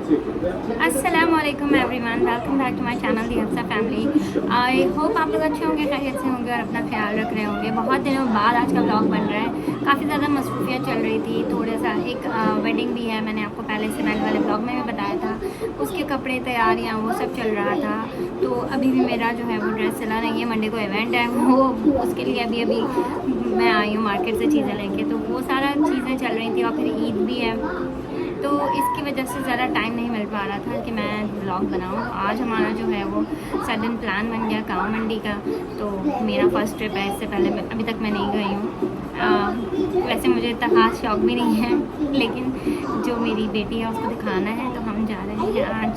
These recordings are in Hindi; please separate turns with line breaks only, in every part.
अस्सलाम वालेकुम everyone, welcome back to my channel the Hafsa family. I hope आप लोग अच्छे होंगे, खैरियत से होंगे और अपना ख्याल रख रहे होंगे। बहुत दिनों बाद आज का ब्लॉग बन रहा है। काफ़ी ज़्यादा मसरूफियत चल रही थी, थोड़ा सा एक वेडिंग भी है, मैंने आपको पहले से मैंने वाले ब्लॉग में भी बताया था। उसके कपड़े तैयारियाँ वो सब चल रहा था। तो अभी भी मेरा जो है वो ड्रेस सिला नहीं है, मंडे को इवेंट है वो, उसके लिए अभी मैं आई हूँ मार्केट से चीज़ें लेके। तो वो सारा चीज़ें चल रही थी और फिर ईद भी है, तो इसकी वजह से ज़्यादा टाइम नहीं मिल पा रहा था कि मैं ब्लॉग बनाऊँ। तो आज हमारा जो है वो सडन प्लान बन गया काव मंडी का। तो मेरा फ़र्स्ट ट्रिप है, इससे पहले अभी तक मैं नहीं गई हूँ। वैसे मुझे इतना खास शौक भी नहीं है, लेकिन जो मेरी बेटी है उसको दिखाना है, तो हम जा रहे हैं आज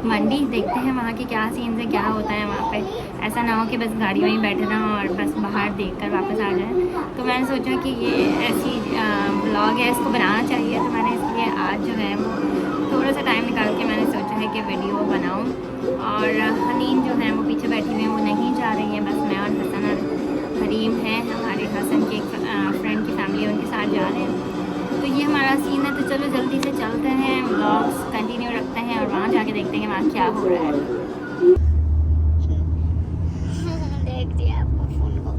मंडी। देखते हैं वहाँ के क्या सीन्स है, क्या होता है वहाँ पे। ऐसा ना हो कि बस गाड़ी में ही बैठे रहें और बस बाहर देखकर वापस आ जाए। तो मैंने सोचा कि ये ऐसी ब्लॉग है, इसको बनाना चाहिए। तो मैंने इसलिए आज जो है वो थोड़ा सा टाइम निकाल के मैंने सोचा है कि वीडियो बनाऊँ। और हनीन जो है वो पीछे बैठी हुई है, वो नहीं जा रही है, बस मैं और हसन और हरीम हैं, हमारे हसन के फ्रेंड की फैमिली, उनके साथ जा रहे हैं। तो ये हमारा सीन है। तो चलो जल्दी से चलते हैं, व्लॉग्स कंटिन्यू रखते हैं और वहाँ जाके देखते हैं कि वहाँ क्या हो रहा है। देख दिया आपको फोन को।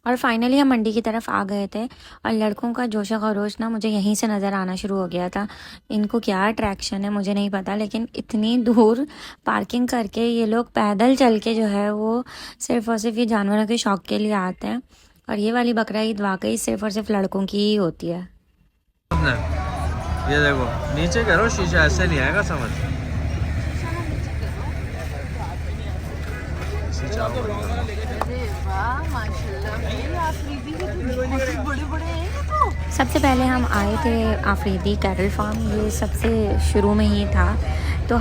और फाइनली हम मंडी की तरफ आ गए थे और लड़कों का जोशो खरोश ना मुझे यहीं से नज़र आना शुरू हो गया था। इनको क्या अट्रैक्शन है मुझे नहीं पता, लेकिन इतनी दूर पार्किंग करके ये लोग पैदल चल के जो है वो सिर्फ और सिर्फ ये जानवरों के शौक के लिए आते हैं। और ये वाली बकरा ईद वाकई सिर्फ और सिर्फ लड़कों की ही होती है।
ये देखो नीचे करो, शीशा ऐसे नहीं आएगा समझ।
सबसे पहले हम आए थे आफरीदी कैटल फार्म, ये सबसे शुरू में ही था। तो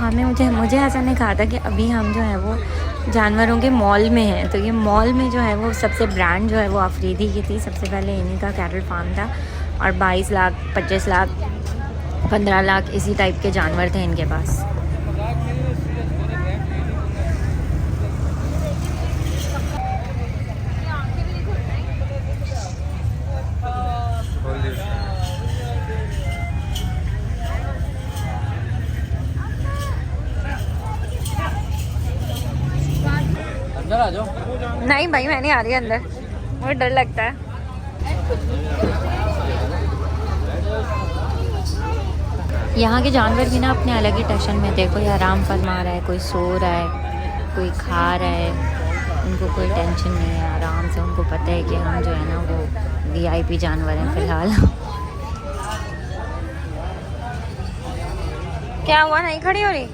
मुझे हसन ने कहा था कि अभी हम जो है वो जानवरों के मॉल में हैं। तो ये मॉल में जो है वो सबसे ब्रांड जो है वो आफरीदी की थी। सबसे पहले इन्हीं का कैटल फार्म था और 22 लाख 25 लाख 15 लाख इसी टाइप के जानवर थे इनके पास।
अंदर आ जाओ।
नहीं भाई, मैं नहीं आ रही अंदर, मुझे डर लगता है। यहाँ के जानवर भी ना अपने अलग ही टशन में थे। कोई आराम फरमा रहा है, कोई सो रहा है, कोई खा रहा है। उनको कोई टेंशन नहीं है, आराम से। उनको पता है कि हम जो है ना वो वीआईपी जानवर हैं फ़िलहाल। क्या हुआ, नहीं खड़ी हो रही?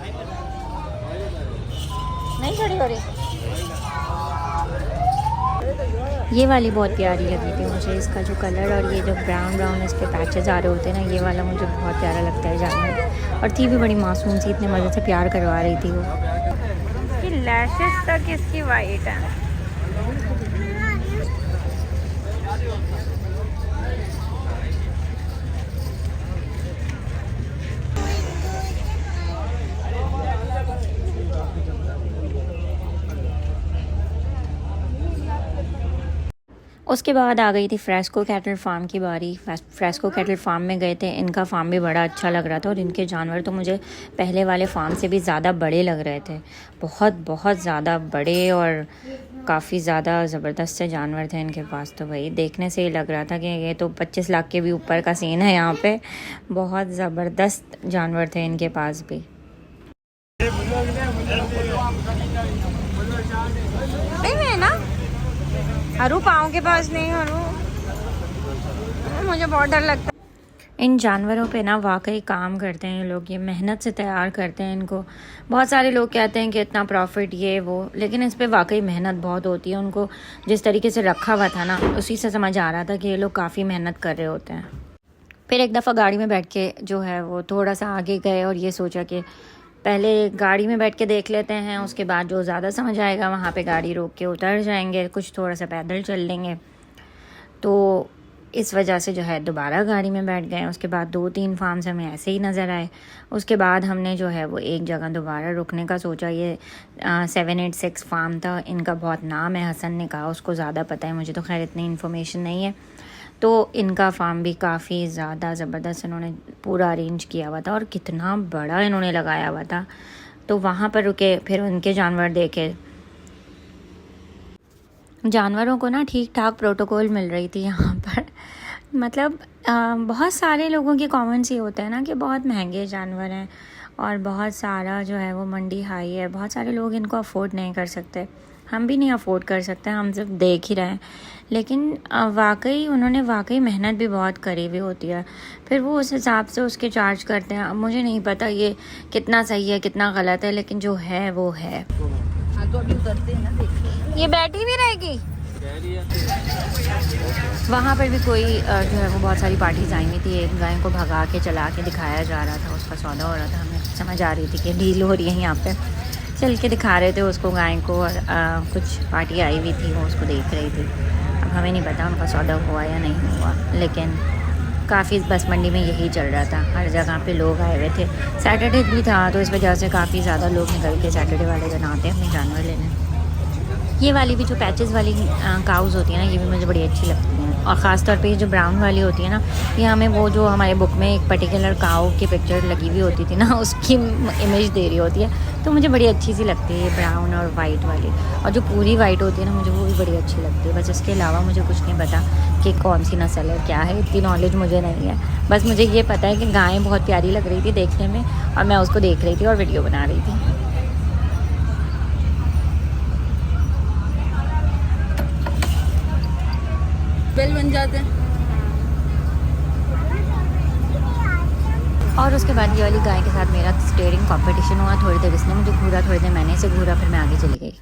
नहीं खड़ी हो रही। ये वाली बहुत प्यारी लगी थी मुझे, इसका जो कलर और ये जो ब्राउन ब्राउन इस पर पैचेस आ रहे होते हैं ना, ये वाला मुझे बहुत प्यारा लगता है जानवर। और थी भी बड़ी मासूम सी, इतने मज़े से प्यार करवा रही थी वो। इसकी लैशेस तक इसकी वाइट है। उसके बाद आ गई थी फ्रेस्को कैटल फार्म की बारी। फ्रेस्को कैटल फार्म में गए थे। इनका फार्म भी बड़ा अच्छा लग रहा था और इनके जानवर तो मुझे पहले वाले फार्म से भी ज़्यादा बड़े लग रहे थे। बहुत बहुत ज़्यादा बड़े और काफ़ी ज़्यादा ज़बरदस्त से जानवर थे इनके पास। तो भाई देखने से ही लग रहा था कि ये तो 25 लाख के भी ऊपर का सीन है यहाँ पे। बहुत ज़बरदस्त जानवर थे इनके पास भी। मैं ना हरू पाँव के पास नहीं हरू, मुझे बहुत डर लगता है। इन जानवरों पे ना वाकई काम करते हैं लोग, ये मेहनत से तैयार करते हैं इनको। बहुत सारे लोग कहते हैं कि इतना प्रॉफिट ये वो, लेकिन इस पे वाकई मेहनत बहुत होती है। उनको जिस तरीके से रखा हुआ था ना, उसी से समझ आ रहा था कि ये लोग काफ़ी मेहनत कर रहे होते हैं। फिर एक दफ़ा गाड़ी में बैठ के जो है वो थोड़ा सा आगे गए और ये सोचा कि पहले गाड़ी में बैठ के देख लेते हैं, उसके बाद जो ज़्यादा समझ आएगा वहाँ पे गाड़ी रोक के उतर जाएंगे, कुछ थोड़ा सा पैदल चल लेंगे। तो इस वजह से जो है दोबारा गाड़ी में बैठ गए। उसके बाद 2-3 फार्म्स हमें ऐसे ही नज़र आए। उसके बाद हमने जो है वो एक जगह दोबारा रुकने का सोचा। ये 786 फार्म था, इनका बहुत नाम है, हसन ने कहा उसको ज़्यादा पता है, मुझे तो खैर इतनी इन्फॉर्मेशन नहीं है।
तो इनका फार्म भी काफ़ी ज़्यादा ज़बरदस्त इन्होंने पूरा अरेंज किया हुआ था और कितना बड़ा इन्होंने लगाया हुआ था। तो वहाँ पर रुके, फिर उनके जानवर देखे। जानवरों को ना ठीक ठाक प्रोटोकॉल मिल रही थी यहाँ पर। मतलब बहुत सारे लोगों के कमेंट्स ये होते हैं ना कि बहुत महंगे जानवर हैं और बहुत सारा जो है वो मंडी हाई है, बहुत सारे लोग इनको अफोर्ड नहीं कर सकते। हम भी नहीं अफोर्ड कर सकते, हम सिर्फ देख ही रहे हैं। लेकिन वाकई उन्होंने वाकई मेहनत भी बहुत करी हुई होती है, फिर वो उस हिसाब से उसके चार्ज करते हैं। अब मुझे नहीं पता ये कितना सही है कितना गलत है, लेकिन जो है वो है।
तो अभी उतरते हैं ना, देखिए
ये बैठी भी रहेगी। वहाँ पर भी कोई जो है वो बहुत सारी पार्टीज आई हुई थी। एक गाय को भगा के चला के दिखाया जा रहा था, उसका सौदा हो रहा था। हमें समझ आ रही थी कि डील हो रही है यहाँ पे, चल के दिखा रहे थे उसको गाय को। और कुछ पार्टी आई हुई थी, वो उसको देख रही थी। अब हमें नहीं पता उनका सौदा हुआ या नहीं हुआ, लेकिन काफ़ी बस मंडी में यही चल रहा था। हर जगह पे लोग आए हुए थे। सैटरडे भी था, तो इस वजह से काफ़ी ज़्यादा लोग निकल के सैटरडे वाले दिन आते हैं अपने जानवर लेने। ये वाली भी जो पैचेस वाली काउज़ होती है ना, ये भी मुझे बड़ी अच्छी लगती हैं। और ख़ास तौर पे ये जो ब्राउन वाली होती है ना, ये हमें वो जो हमारे बुक में एक पर्टिकुलर काऊ की पिक्चर लगी हुई होती थी ना, उसकी इमेज दे रही होती है। तो मुझे बड़ी अच्छी सी लगती है ये ब्राउन और वाइट वाली। और जो पूरी वाइट होती है ना, मुझे वो भी बड़ी अच्छी लगती है। बस इसके अलावा मुझे कुछ नहीं पता कि कौन सी नस्ल है, क्या है, इतनी नॉलेज मुझे नहीं है। बस मुझे ये पता है कि गाय बहुत प्यारी लग रही थी देखने में, और मैं उसको देख रही थी और वीडियो बना रही थी।
बेल बन जाते हैं।
और उसके बाद ये वाली गाय के साथ मेरा स्टेयरिंग कंपटीशन हुआ। थोड़ी देर इसने मुझे घूरा, थोड़ी देर मैंने इसे घूरा, फिर मैं आगे चली गई।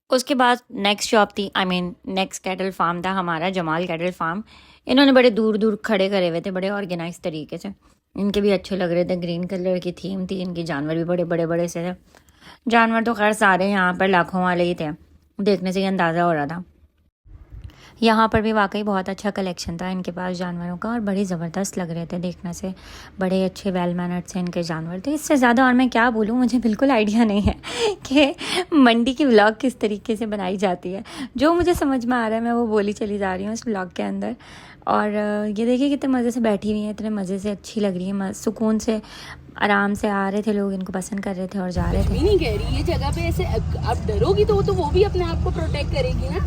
उसके बाद नेक्स्ट शॉप थी, नेक्स्ट कैटल फार्म था हमारा, जमाल कैटल फार्म। इन्होंने बड़े दूर दूर खड़े करे हुए थे, बड़े ऑर्गेनाइज तरीके से। इनके भी अच्छे लग रहे थे, ग्रीन कलर की थीम थी इनकी। जानवर भी बड़े बड़े बड़े से थे। जानवर तो खैर सारे यहाँ पर लाखों वाले ही थे, देखने से ही अंदाज़ा हो रहा था। यहाँ पर भी वाकई बहुत अच्छा कलेक्शन था इनके पास जानवरों का, और बड़े ज़बरदस्त लग रहे थे देखने से। बड़े अच्छे वेल मैनर्ड से इनके जानवर थे। इससे ज़्यादा और मैं क्या बोलूँ, मुझे बिल्कुल आइडिया नहीं है कि मंडी की व्लॉग किस तरीके से बनाई जाती है। जो मुझे समझ में आ रहा है मैं वो बोली चली जा रही हूँ इस व्लॉग के अंदर। और ये देखिए कितने मज़े से बैठी हुई हैं, इतने मज़े से अच्छी लग रही है, सुकून से आराम से आ रहे थे लोग, इनको पसंद कर रहे थे और जा रहे थे।
नहीं कह रही ये जगह पे ऐसे आप डरोगी तो वो भी अपने आप को प्रोटेक्ट करेगी ना।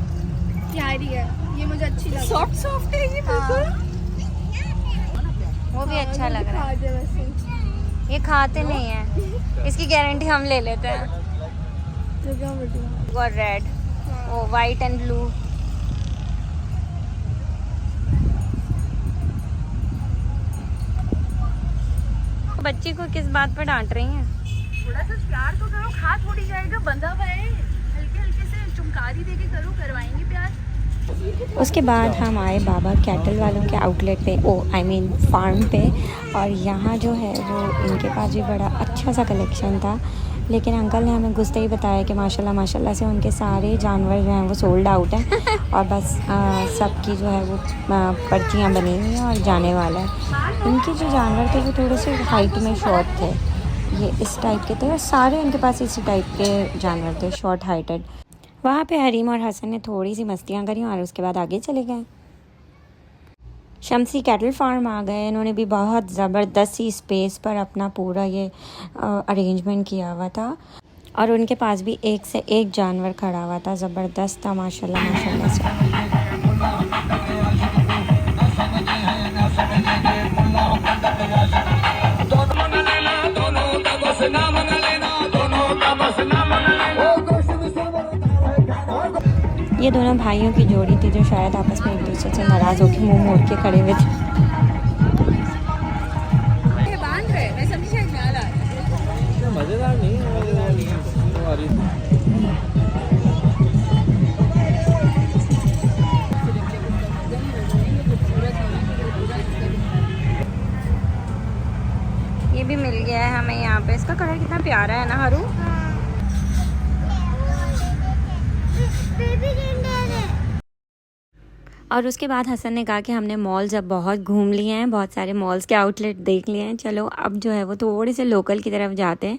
प्यारी है ये, मुझे अच्छी लगी।
सॉफ्ट सॉफ्ट है ये बिल्कुल।
वो भी अच्छा लग रहा है। ये खाते नहीं है, इसकी गारंटी हम ले लेते हैं। और रेड, वो वाइट एंड ब्लू। बच्ची को किस बात पर डांट रही हैं?
थोड़ा सा प्यार तो करो, खा थोड़ी जाएगा, बंधा हुआ है, हल्के हल्के से चुमकारी दे के करो, करवाएंगे प्यार।
उसके बाद हम आए बाबा कैटल वालों के आउटलेट पे, फार्म पे। और यहाँ जो है वो इनके पास भी बड़ा अच्छा सा कलेक्शन था। लेकिन अंकल ने हमें घुसते ही बताया कि माशाल्लाह से उनके सारे जानवर जो हैं वो सोल्ड आउट हैं, और बस सबकी जो है वो पर्चियाँ बनी हुई हैं और जाने वाला है। इनके जो जानवर थे वो थोड़े से हाइट में शॉर्ट थे, ये इस टाइप के थे, और सारे इनके पास इसी टाइप के जानवर थे, शॉर्ट हाइटेड। वहाँ पे हरीम और हसन ने थोड़ी सी मस्तियाँ करी और उसके बाद आगे चले गए। शमसी कैटल फार्म आ गए। इन्होंने भी बहुत ज़बरदस्त सी स्पेस पर अपना पूरा ये अरेंजमेंट किया हुआ था, और उनके पास भी एक से एक जानवर खड़ा हुआ था, ज़बरदस्त था माशाल्लाह से। ये दोनों भाइयों की जोड़ी थी जो शायद आपस में एक दूसरे से नाराज़ होकर मुंह मोड़ के खड़े हुए थे।
मजेदार नहीं है।
ये भी मिल गया है हमें यहाँ पे। इसका कलर कितना प्यारा है ना हरू। और उसके बाद हसन ने कहा कि हमने मॉल्स अब बहुत घूम लिए हैं, बहुत सारे मॉल्स के आउटलेट देख लिए हैं, चलो अब जो है वो थोड़े से लोकल की तरफ जाते हैं।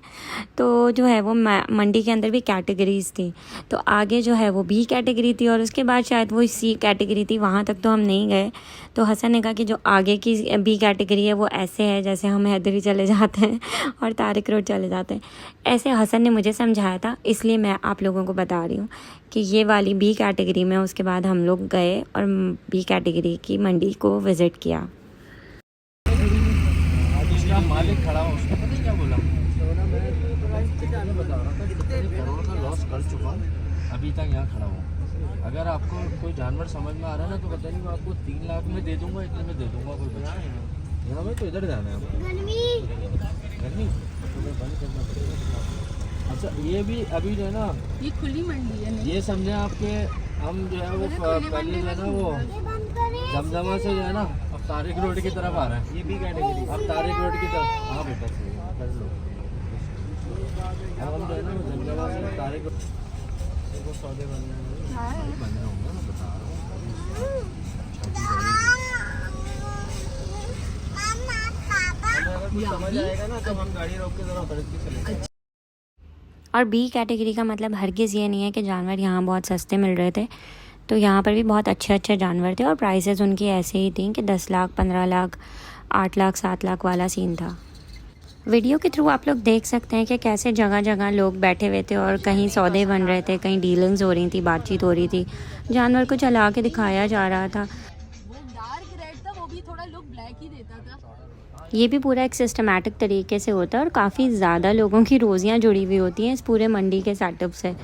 तो जो है वो मंडी के अंदर भी कैटेगरीज़ थी, तो आगे जो है वो बी कैटेगरी थी और उसके बाद शायद वो सी कैटेगरी थी, वहाँ तक तो हम नहीं गए। तो हसन ने कहा कि जो आगे की बी कैटेगरी है वो ऐसे है जैसे हम हैदरी चले जाते हैं और तारिक रोड चले जाते हैं, ऐसे हसन ने मुझे समझाया था, इसलिए मैं आप लोगों को बता रही हूँ कि ये वाली बी कैटेगरी में। उसके बाद हम लोग गए और बी कैटेगरी की मंडी को विज़िट किया।
मालिक खड़ा हो, उसको पता क्या बोला, मैं बता रहा था कितने करोड़ का लॉस कर चुका हूँ, अभी तक यहाँ खड़ा हूँ। अगर आपको कोई जानवर समझ में आ रहा है ना तो पता नहीं, मैं आपको 3 लाख में दे दूँगा, इतने में दे दूँगा, कोई बचा नहीं। यहाँ में तो इधर जाना है आपको, गर्मी तो बंद करना पड़ेगा। अच्छा ये भी अभी जो है ना,
ये खुली मंडी है,
ये समझे आपके, हम जो है वो पहले जो है ना वो जमजमा से जो है ना अब तारिक रोड की तरफ आ रहा है, ये भी कैटेगरी अब तारिक रोड की तरफ। हाँ बेटा कर लो, अब हम जो है ना वो जमजमा से तारिक रोड को सौदे बन रहे होंगे, मैं बता रहा हूँ। समझ आएगा ना तो हम गाड़ी रोक के जरा उतर के चलेंगे।
और बी कैटेगरी का मतलब हरगिज़ ये नहीं है कि जानवर यहाँ बहुत सस्ते मिल रहे थे, तो यहाँ पर भी बहुत अच्छे जानवर थे और प्राइसेस उनकी ऐसे ही थी कि 10 लाख 15 लाख 8 लाख 7 लाख वाला सीन था। वीडियो के थ्रू आप लोग देख सकते हैं कि कैसे जगह जगह लोग बैठे हुए थे और कहीं सौदे बन रहे थे, कहीं डीलिंग्स हो रही थी, बातचीत हो रही थी, जानवर को चला के दिखाया जा रहा था।
वो डार्क रेड था, वो भी थोड़ा लुक ब्लैक ही देता था।
ये भी पूरा एक सिस्टमेटिक तरीके से होता है और काफ़ी ज़्यादा लोगों की रोज़ियाँ जुड़ी हुई होती हैं इस पूरे मंडी के सेटअप से।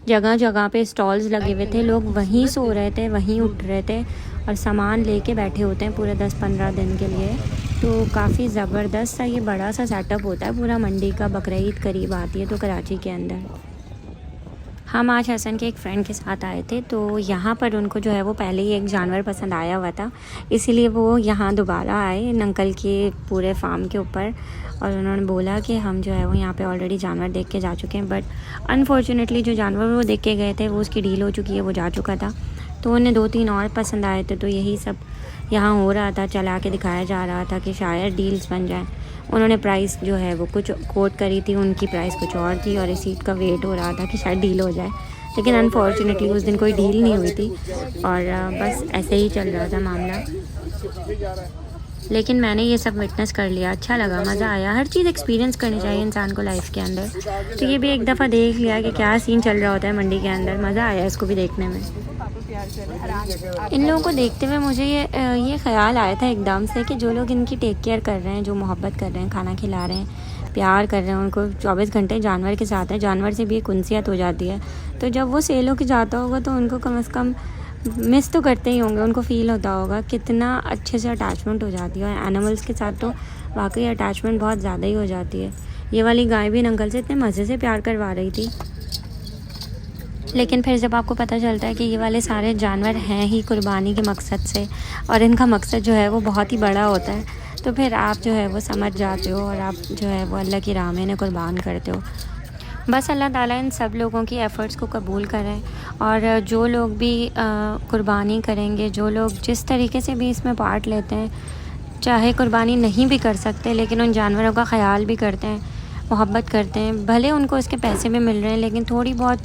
जगह जगह पे स्टॉल्स लगे हुए थे, लोग वहीं सो रहे थे, वहीं उठ रहे थे और सामान लेके बैठे होते हैं पूरे 10-15 दिन के लिए। तो काफ़ी ज़बरदस्त सा ये बड़ा सा सेटअप होता है पूरा मंडी का। बकरीद करीब आती है तो कराची के अंदर। हम आज हसन के एक फ्रेंड के साथ आए थे, तो यहाँ पर उनको जो है वो पहले ही एक जानवर पसंद आया हुआ था, इसीलिए वो यहाँ दोबारा आए इन अंकल के पूरे फार्म के ऊपर और उन्होंने बोला कि हम जो है वो यहाँ पे ऑलरेडी जानवर देख के जा चुके हैं, बट अनफॉर्चुनेटली जो जानवर वो देख के गए थे वो उसकी डील हो चुकी है, वो जा चुका था। तो उन्हें 2-3 और पसंद आए थे, तो यही सब यहाँ हो रहा था, चला के दिखाया जा रहा था कि शायद डील्स बन जाएँ। उन्होंने प्राइस जो है वो कुछ कोट करी थी, उनकी प्राइस कुछ और थी और रिसीट का वेट हो रहा था कि शायद डील हो जाए, लेकिन अनफॉर्चुनेटली उस दिन कोई डील नहीं हुई थी और बस ऐसे ही चल रहा था मामला। लेकिन मैंने ये सब विटनेस कर लिया, अच्छा लगा, मज़ा आया। हर चीज़ एक्सपीरियंस करनी चाहिए इंसान को लाइफ के अंदर, तो ये भी एक दफ़ा देख लिया कि क्या सीन चल रहा होता है मंडी के अंदर। मज़ा आया इसको भी देखने में। इन लोगों को देखते हुए मुझे ये ख्याल आया था एकदम से कि जो लोग इनकी टेक केयर कर रहे हैं, जो मोहब्बत कर रहे हैं, खाना खिला रहे हैं, प्यार कर रहे हैं, उनको 24 घंटे जानवर के साथ है, जानवर से भी एक उनसियत हो जाती है। तो जब वो सेल होके जाता होगा तो उनको कम से कम मिस तो करते ही होंगे, उनको फ़ील होता होगा कितना अच्छे से अटैचमेंट हो जाती है। और एनिमल्स के साथ तो वाकई अटैचमेंट बहुत ज़्यादा ही हो जाती है। ये वाली गाय भी अंकल से इतने मज़े से प्यार करवा रही थी, लेकिन फिर जब आपको पता चलता है कि ये वाले सारे जानवर हैं ही कुर्बानी के मकसद से और इनका मकसद जो है वो बहुत ही बड़ा होता है, तो फिर आप जो है वो समझ जाते हो और आप जो है वो अल्लाह की राह में इन्हें कुर्बान करते हो। बस अल्लाह ताला इन सब लोगों की एफ़र्ट्स को कबूल करें और जो लोग भी कुर्बानी करेंगे, जो लोग जिस तरीके से भी इसमें पार्ट लेते हैं, चाहे कुर्बानी नहीं भी कर सकते लेकिन उन जानवरों का ख़याल भी करते हैं, मोहब्बत करते हैं, भले उनको इसके पैसे भी मिल रहे हैं लेकिन थोड़ी बहुत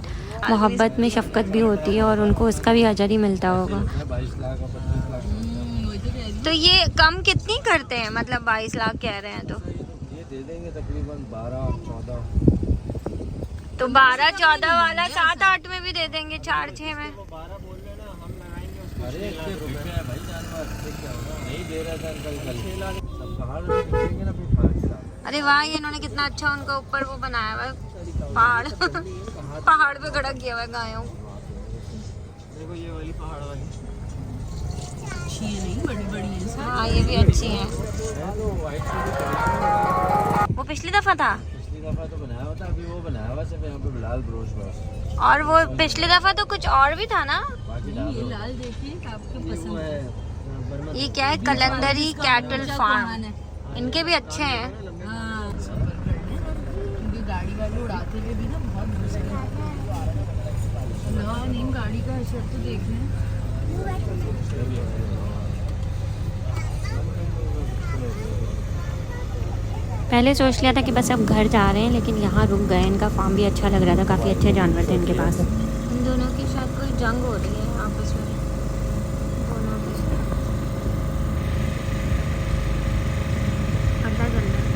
मोहब्बत में शफ़क़त भी होती है और उनको उसका भी अजर ही मिलता होगा।
22 लाख और 25 लाख।
तो ये कम कितनी करते हैं, मतलब 22 लाख कह रहे हैं, तो
ये दे देंगे तकरीबन 12-14।
तो 12-14 वाला 7-8 में भी दे देंगे, 4-6 में।
12 बोल रहे ना, हम लगाएंगे उसको। अरे इतने रुपए है भाई जानवर, क्या होगा, नहीं दे रहा था अंकल, 6 लाख सब पहाड़ देंगे ना, फिर 5 लाख।
अरे वाह, ये इन्होंने कितना अच्छा उनका ऊपर वो बनाया हुआ है पहाड़ पहाड़ पे खड़ा किया हुआ है गायों।
देखो ये वाली पहाड़ वाली
अच्छी है, नहीं बड़ी बड़ी है।
हाँ ये भी अच्छी है।
तो वाइट
वो पिछली दफ़ा था,
पिछली दफा तो बनाया हुआ था, अभी वो बनाया हुआ सिर्फ यहाँ पे बिलाल ब्रोश बस।
और वो पिछली दफ़ा तो कुछ और भी था ना।
बाकी
ये लाल देखिए आपको पसंद है।
ये क्या है, कलंदरी कैटल फार्म, इनके भी अच्छे हैं।
हाँ, क्योंकि गाड़ी वाले उड़ाते हुए भी ना बहुत मुश्किल है। नीम गाड़ी का हशर तो देख रहे हैं।
पहले सोच लिया था कि बस अब घर जा रहे हैं, लेकिन यहाँ रुक गए। इनका फार्म भी अच्छा लग रहा था, काफ़ी अच्छे जानवर थे इनके पास। इन दोनों की शायद कोई जंग हो रही है आपस में, दोनों की पता चल रहा है।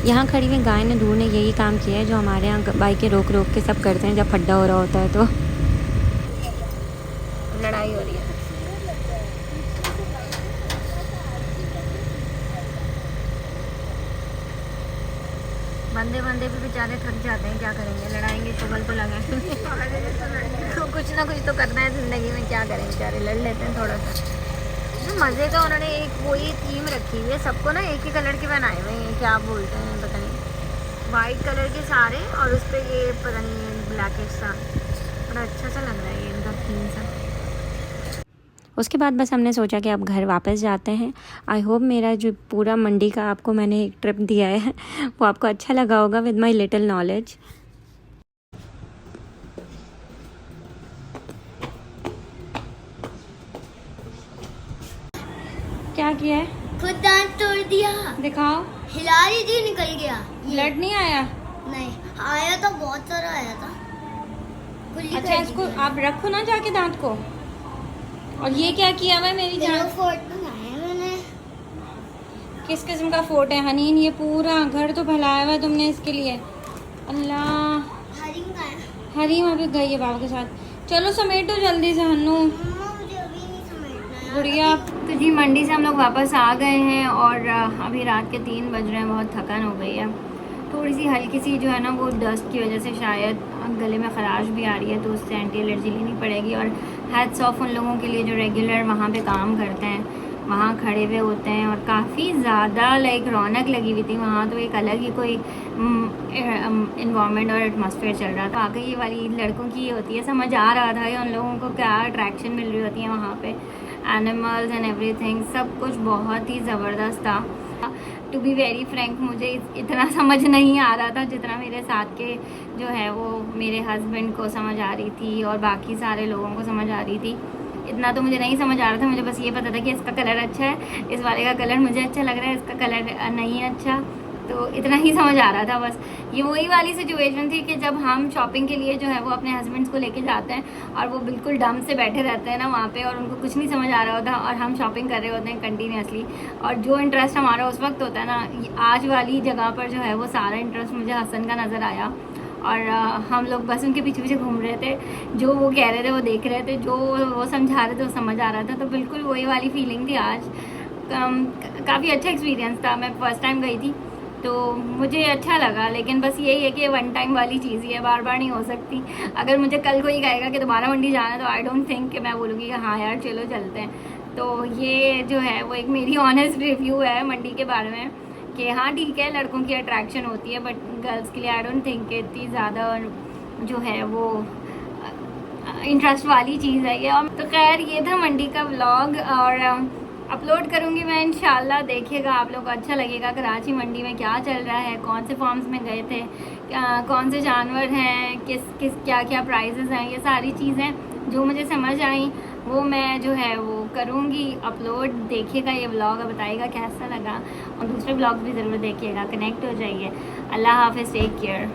यहाँ खड़ी हुई गाय ने दूर ने यही काम किया है जो हमारे यहाँ बाइकें रोक रोक के सब करते हैं जब खड्डा हो रहा होता है तो। लड़ाई हो रही है। बंदे बंदे भी बेचारे थक जाते हैं, क्या करेंगे, लड़ाएंगे शुगल तो लगा कुछ ना कुछ तो करना है ज़िंदगी में, क्या करें बेचारे, लड़ लेते हैं थोड़ा सा। जो मज़े का उन्होंने एक वही थीम रखी हुई है, सबको ना एक ही कलर के बनाए हुए हैं, क्या बोलते हैं पता नहीं, वाइट कलर के सारे और उस पर ये पता नहीं ब्लैकिश सा, बड़ा अच्छा सा लग रहा है ये इनका थीम सा। उसके बाद बस हमने सोचा कि अब घर वापस जाते हैं। आई होप मेरा जो पूरा मंडी का आपको मैंने एक ट्रिप दिया है वो आपको अच्छा लगा होगा विद माई लिटिल नॉलेज। क्या किया है?
खुद दांत तोड़ दिया।
दिखाओ।
हिला रही थी, निकल गया।
ब्लड नहीं आया?
नहीं आया था, बहुत सारा आया था।
अच्छा इसको आप रखो ना जाके दांत को। और ये क्या किया हुआ है मेरी जान?
फोर्ट बनाया मैंने।
किस किस्म का फोर्ट है हनीन? ये पूरा घर तो फैलाया हुआ है तुमने इसके लिए। अल्लाह।
हरीम का है।
हरीम अभी गई है बाबा के साथ। चलो समेटो जल्दी से हन्नू।
मुझे अभी नहीं समेटना है।
गुड़िया। तो जी मंडी से हम लोग वापस आ गए हैं और अभी रात के 3 बज रहे हैं, बहुत थकान हो गई है। थोड़ी सी हल्की सी जो है ना वो डस्ट की वजह से शायद गले में ख़राश भी आ रही है, तो उससे एंटी एलर्जी लेनी पड़ेगी। और हैट्स ऑफ उन लोगों के लिए जो रेगुलर वहाँ पे काम करते हैं, वहाँ खड़े हुए होते हैं। और काफ़ी ज़्यादा लाइक रौनक लगी हुई थी वहाँ, तो एक अलग ही कोई इन्वामेंट और एटमॉस्फेयर चल रहा था। आगे ये वाली लड़कों की होती है, समझ आ रहा था उन लोगों को क्या अट्रैक्शन मिल रही होती है वहाँ पे, एनिमल्स एंड एवरीथिंग, सब कुछ बहुत ही ज़बरदस्त था। टू बी वेरी फ्रैंक मुझे इतना समझ नहीं आ रहा था जितना मेरे साथ के जो है वो मेरे हस्बैंड को समझ आ रही थी और बाकी सारे लोगों को समझ आ रही थी। इतना तो मुझे नहीं समझ आ रहा था, मुझे बस ये पता था कि इसका कलर अच्छा है, इस वाले का कलर मुझे अच्छा लग रहा है, इसका कलर नहीं है अच्छा, तो इतना ही समझ आ रहा था बस। ये वही वाली सिचुएशन थी कि जब हम शॉपिंग के लिए जो है वो अपने हस्बैंड्स को लेके जाते हैं और वो बिल्कुल डम से बैठे रहते हैं ना वहाँ पे, और उनको कुछ नहीं समझ आ रहा होता और हम शॉपिंग कर रहे होते हैं कंटिन्यूसली, और जो इंटरेस्ट हमारा उस वक्त होता है ना, आज वाली जगह पर जो है वो सारा इंटरेस्ट मुझे हसन का नज़र आया। और हम लोग बस उनके पीछे पीछे घूम रहे थे, जो वो कह रहे थे वो देख रहे थे, जो वो समझा रहे थे वो समझ आ रहा था, तो बिल्कुल वही वाली फीलिंग थी आज। काफ़ी अच्छा एक्सपीरियंस था, मैं फ़र्स्ट टाइम गई थी तो मुझे अच्छा लगा, लेकिन बस यही है कि वन टाइम वाली चीज़ ही है, बार बार नहीं हो सकती। अगर मुझे कल कोई कहेगा कि दोबारा मंडी जाना है तो आई डोंट थिंक कि मैं बोलूँगी कि हाँ यार चलो चलते हैं। तो ये जो है वो एक मेरी ऑनेस्ट रिव्यू है मंडी के बारे में कि हाँ ठीक है लड़कों की अट्रैक्शन होती है, बट गर्ल्स के लिए आई डोंट थिंक कि इतनी ज़्यादा जो है वो इंटरेस्ट वाली चीज़ है ये। और तो खैर ये था मंडी का व्लॉग और अपलोड करूँगी मैं इंशाल्लाह, देखिएगा आप लोग को अच्छा लगेगा। कराची मंडी में क्या चल रहा है, कौन से फार्म्स में गए थे, कौन से जानवर हैं, किस क्या क्या प्राइजेस हैं, ये सारी चीज़ें जो मुझे समझ आई वो मैं जो है वो करूँगी अपलोड। देखिएगा ये व्लॉग और बताइएगा कैसा लगा, और दूसरे व्लॉग भी ज़रूर देखिएगा, कनेक्ट हो जाइए। अल्लाह हाफ़िज़, टेक केयर।